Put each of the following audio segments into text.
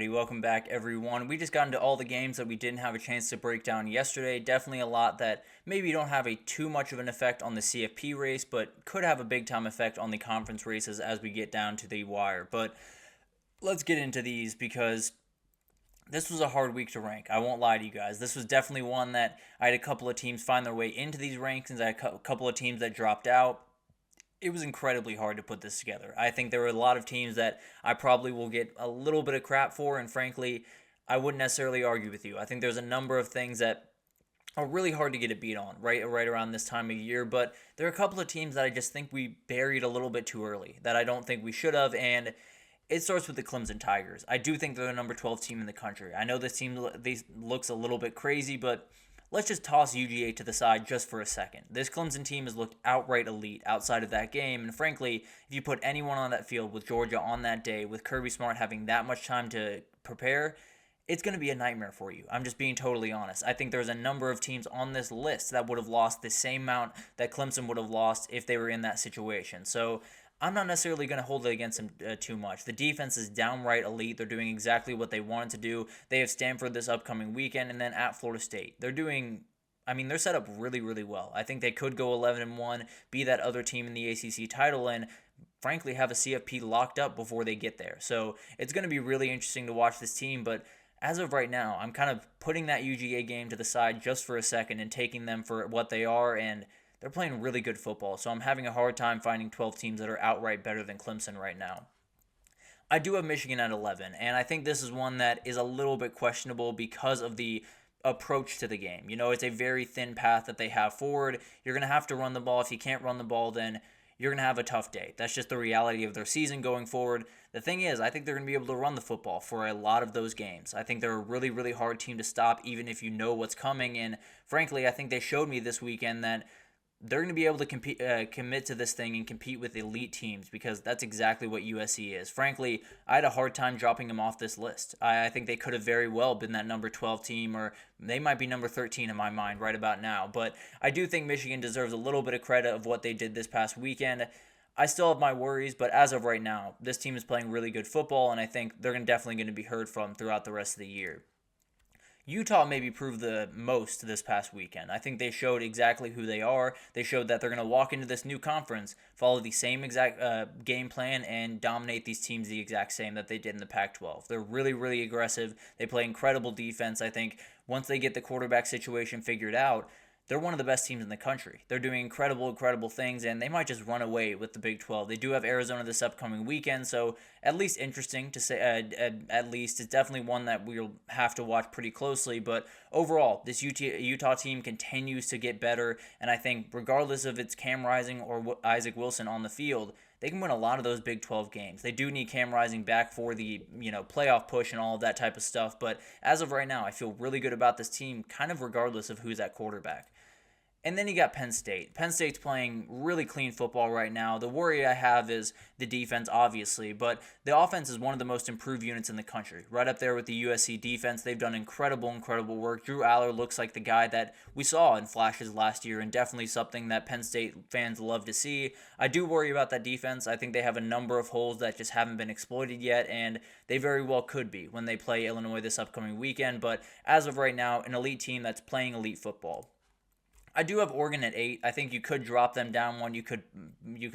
Alrighty, welcome back everyone. We just got into all the games that we didn't have a chance to break down yesterday. Definitely a lot that maybe don't have a too much of an effect on the CFP race, but could have a big time effect on the conference races as we get down to the wire. But let's get into these because this was a hard week to rank. I won't lie to you guys. This was definitely one that I had a couple of teams find their way into these rankings. I had a couple of teams that dropped out. It was incredibly hard to put this together. I think there were a lot of teams that I probably will get a little bit of crap for, and frankly, I wouldn't necessarily argue with you. I think there's a number of things that are really hard to get a beat on right around this time of year, but there are a couple of teams that I just think we buried a little bit too early that I don't think we should have, and it starts with the Clemson Tigers. I do think they're the number 12 team in the country. I know this team looks a little bit crazy, but let's just toss UGA to the side just for a second. This Clemson team has looked outright elite outside of that game, and frankly, if you put anyone on that field with Georgia on that day, with Kirby Smart having that much time to prepare, it's going to be a nightmare for you. I'm just being totally honest. I think there's a number of teams on this list that would have lost the same amount that Clemson would have lost if they were in that situation. So I'm not necessarily going to hold it against them too much. The defense is downright elite. They're doing exactly what they wanted to do. They have Stanford this upcoming weekend and then at Florida State. They're set up really, really well. I think they could go 11-1, be that other team in the ACC title, and frankly have a CFP locked up before they get there. So it's going to be really interesting to watch this team, but as of right now, I'm kind of putting that UGA game to the side just for a second and taking them for what they are, and they're playing really good football, so I'm having a hard time finding 12 teams that are outright better than Clemson right now. I do have Michigan at 11, and I think this is one that is a little bit questionable because of the approach to the game. You know, it's a very thin path that they have forward. You're going to have to run the ball. If you can't run the ball, then you're going to have a tough day. That's just the reality of their season going forward. The thing is, I think they're going to be able to run the football for a lot of those games. I think they're a really, really hard team to stop, even if you know what's coming, and frankly, I think they showed me this weekend that they're going to be able to commit to this thing and compete with elite teams because that's exactly what USC is. Frankly, I had a hard time dropping them off this list. I think they could have very well been that number 12 team, or they might be number 13 in my mind right about now. But I do think Michigan deserves a little bit of credit of what they did this past weekend. I still have my worries, but as of right now, this team is playing really good football, and I think they're definitely going to be heard from throughout the rest of the year. Utah maybe proved the most this past weekend. I think they showed exactly who they are. They showed that they're going to walk into this new conference, follow the same exact game plan, and dominate these teams the exact same that they did in the Pac-12. They're really, really aggressive. They play incredible defense. I think once they get the quarterback situation figured out, they're one of the best teams in the country. They're doing incredible things, and they might just run away with the Big 12. They do have Arizona this upcoming weekend, so at least interesting to say. At least it's definitely one that we'll have to watch pretty closely. But overall, this Utah team continues to get better, and I think regardless of it's Cam Rising or Isaac Wilson on the field, they can win a lot of those Big 12 games. They do need Cam Rising back for the playoff push and all of that type of stuff. But as of right now, I feel really good about this team, kind of regardless of who's at quarterback. And then you got Penn State. Penn State's playing really clean football right now. The worry I have is the defense, obviously, but the offense is one of the most improved units in the country. Right up there with the USC defense. They've done incredible work. Drew Aller looks like the guy that we saw in flashes last year, and definitely something that Penn State fans love to see. I do worry about that defense. I think they have a number of holes that just haven't been exploited yet, and they very well could be when they play Illinois this upcoming weekend. But as of right now, an elite team that's playing elite football. I do have Oregon at 8. I think you could drop them down one. You could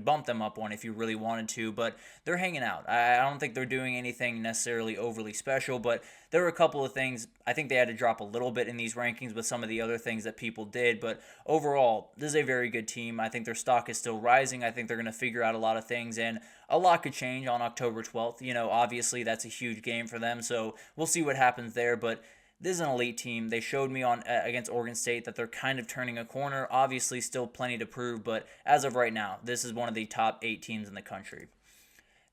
bump them up one if you really wanted to, but they're hanging out. I don't think they're doing anything necessarily overly special, but there were a couple of things. I think they had to drop a little bit in these rankings with some of the other things that people did, but overall, this is a very good team. I think their stock is still rising. I think they're going to figure out a lot of things, and a lot could change on October 12th. Obviously, that's a huge game for them, so we'll see what happens there, but this is an elite team. They showed me on against Oregon State that they're kind of turning a corner. Obviously, still plenty to prove, but as of right now, this is one of the top 8 teams in the country.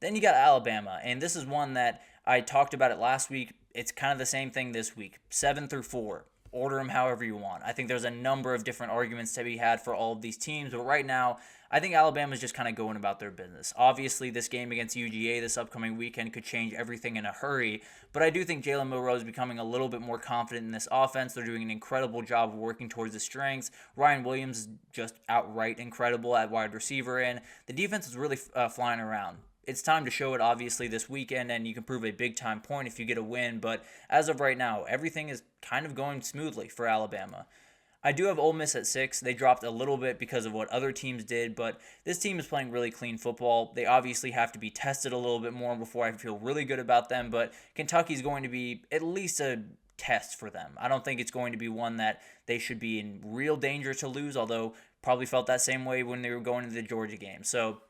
Then you got Alabama, and this is one that I talked about it last week. It's kind of the same thing this week. 7 through 4. Order them however you want. I think there's a number of different arguments to be had for all of these teams, but right now, I think Alabama's just kind of going about their business. Obviously, this game against UGA this upcoming weekend could change everything in a hurry, but I do think Jalen Milroe is becoming a little bit more confident in this offense. They're doing an incredible job of working towards the strengths. Ryan Williams is just outright incredible at wide receiver, and the defense is really flying around. it's time to show it obviously this weekend, and you can prove a big time point if you get a win. But as of right now, everything is kind of going smoothly for Alabama. I do have Ole Miss at 6. They dropped a little bit because of what other teams did, but this team is playing really clean football. They obviously have to be tested a little bit more before I feel really good about them, but Kentucky's going to be at least a test for them. I don't think it's going to be one that they should be in real danger to lose, although probably felt that same way when they were going into the Georgia game. So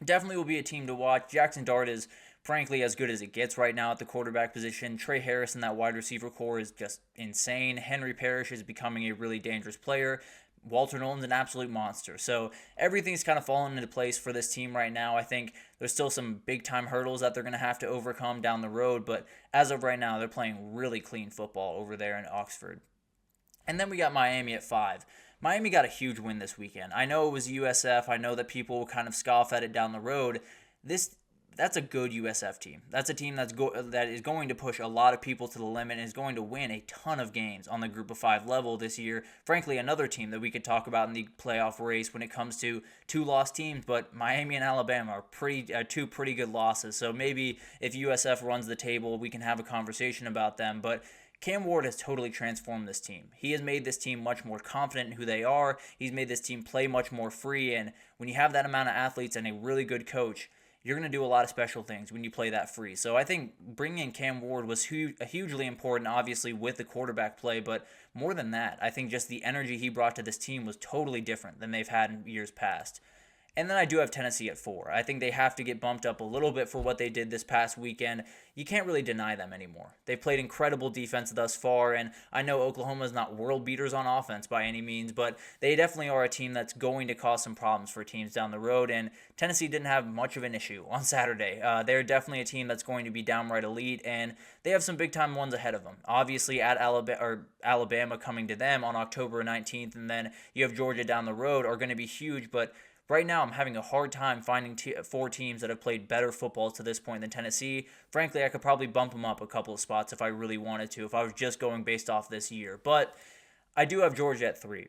definitely will be a team to watch. Jackson Dart is frankly as good as it gets right now at the quarterback position. Trey Harris and that wide receiver core is just insane. Henry Parrish is becoming a really dangerous player. Walter Nolan's an absolute monster. So everything's kind of fallen into place for this team right now. I think there's still some big time hurdles that they're going to have to overcome down the road, but as of right now, they're playing really clean football over there in Oxford. And then we got Miami at 5. Miami got a huge win this weekend. I know it was USF. I know that people will kind of scoff at it down the road. That's a good USF team. That's a team that is going to push a lot of people to the limit and is going to win a ton of games on the Group of 5 level this year. Frankly, another team that we could talk about in the playoff race when it comes to two lost teams, but Miami and Alabama are two pretty good losses. So maybe if USF runs the table, we can have a conversation about them. But Cam Ward has totally transformed this team. He has made this team much more confident in who they are. He's made this team play much more free. And when you have that amount of athletes and a really good coach, you're going to do a lot of special things when you play that free. So I think bringing in Cam Ward was hugely important, obviously, with the quarterback play. But more than that, I think just the energy he brought to this team was totally different than they've had in years past. And then I do have Tennessee at 4. I think they have to get bumped up a little bit for what they did this past weekend. You can't really deny them anymore. They've played incredible defense thus far, and I know Oklahoma's not world beaters on offense by any means, but they definitely are a team that's going to cause some problems for teams down the road, and Tennessee didn't have much of an issue on Saturday. They're definitely a team that's going to be downright elite, and they have some big-time ones ahead of them. Obviously, at Alabama coming to them on October 19th, and then you have Georgia down the road are going to be huge, but right now, I'm having a hard time finding 4 teams that have played better football to this point than Tennessee. Frankly, I could probably bump them up a couple of spots if I really wanted to, if I was just going based off this year. But I do have Georgia at 3.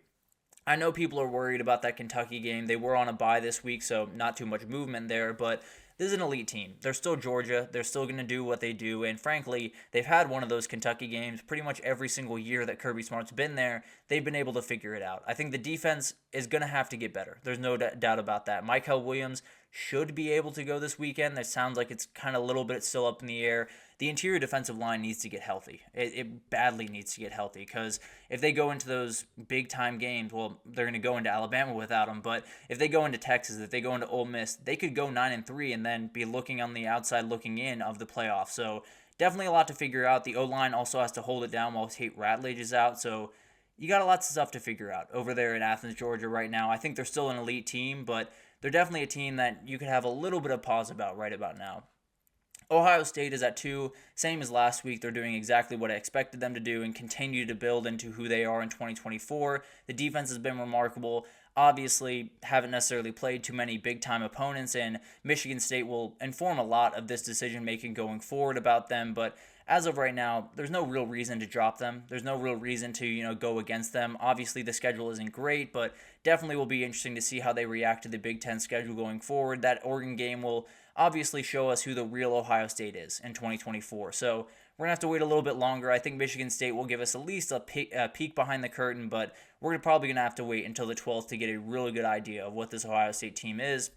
I know people are worried about that Kentucky game. They were on a bye this week, so not too much movement there, but this is an elite team. They're still Georgia. They're still going to do what they do. And frankly, they've had one of those Kentucky games pretty much every single year that Kirby Smart's been there. They've been able to figure it out. I think the defense is going to have to get better. There's no doubt about that. Michael Williams should be able to go this weekend. That sounds like it's kind of a little bit still up in the air. The interior defensive line needs to get healthy. It badly needs to get healthy because if they go into those big-time games, well, they're going to go into Alabama without them, but if they go into Texas, if they go into Ole Miss, they could go 9-3 and then be looking on the outside looking in of the playoffs. So definitely a lot to figure out. The O-line also has to hold it down while Tate Ratledge is out, so you got lots of stuff to figure out over there in Athens, Georgia right now. I think they're still an elite team, but they're definitely a team that you could have a little bit of pause about right about now. Ohio State is at 2, same as last week. They're doing exactly what I expected them to do and continue to build into who they are in 2024. The defense has been remarkable. Obviously, haven't necessarily played too many big-time opponents, and Michigan State will inform a lot of this decision-making going forward about them, but as of right now, there's no real reason to drop them. There's no real reason to, go against them. Obviously, the schedule isn't great, but definitely will be interesting to see how they react to the Big Ten schedule going forward. That Oregon game will obviously show us who the real Ohio State is in 2024. So we're going to have to wait a little bit longer. I think Michigan State will give us at least a peek behind the curtain, but we're probably going to have to wait until the 12th to get a really good idea of what this Ohio State team is.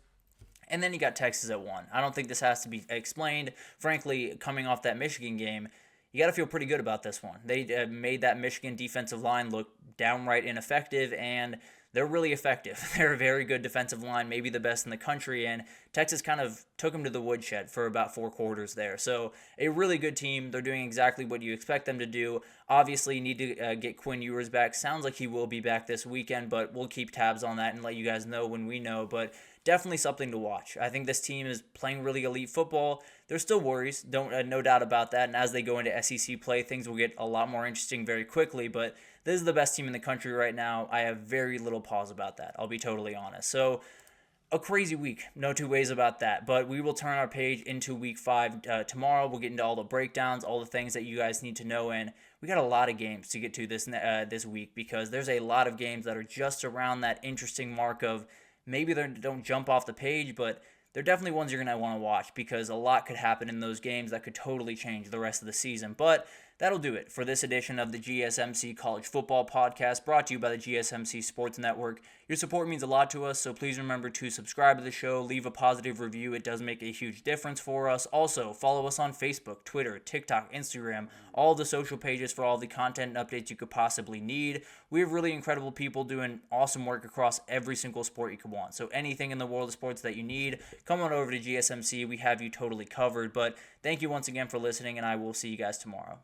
And then you got Texas at 1. I don't think this has to be explained. Frankly, coming off that Michigan game, you got to feel pretty good about this one. They made that Michigan defensive line look downright ineffective, and they're really effective. They're a very good defensive line, maybe the best in the country, and Texas kind of took them to the woodshed for about 4 quarters there. So a really good team. They're doing exactly what you expect them to do. Obviously, you need to get Quinn Ewers back. Sounds like he will be back this weekend, but we'll keep tabs on that and let you guys know when we know. But definitely something to watch. I think this team is playing really elite football. There's still worries, no doubt about that. And as they go into SEC play, things will get a lot more interesting very quickly. But this is the best team in the country right now. I have very little pause about that. I'll be totally honest. So a crazy week, no two ways about that. But we will turn our page into week 5 tomorrow. We'll get into all the breakdowns, all the things that you guys need to know. And we got a lot of games to get to this week because there's a lot of games that are just around that interesting mark of maybe they don't jump off the page, but they're definitely ones you're going to want to watch because a lot could happen in those games that could totally change the rest of the season. But that'll do it for this edition of the GSMC College Football Podcast, brought to you by the GSMC Sports Network. Your support means a lot to us, so please remember to subscribe to the show, leave a positive review. It does make a huge difference for us. Also, follow us on Facebook, Twitter, TikTok, Instagram, all the social pages for all the content and updates you could possibly need. We have really incredible people doing awesome work across every single sport you could want. So anything in the world of sports that you need, come on over to GSMC. We have you totally covered. But thank you once again for listening, and I will see you guys tomorrow.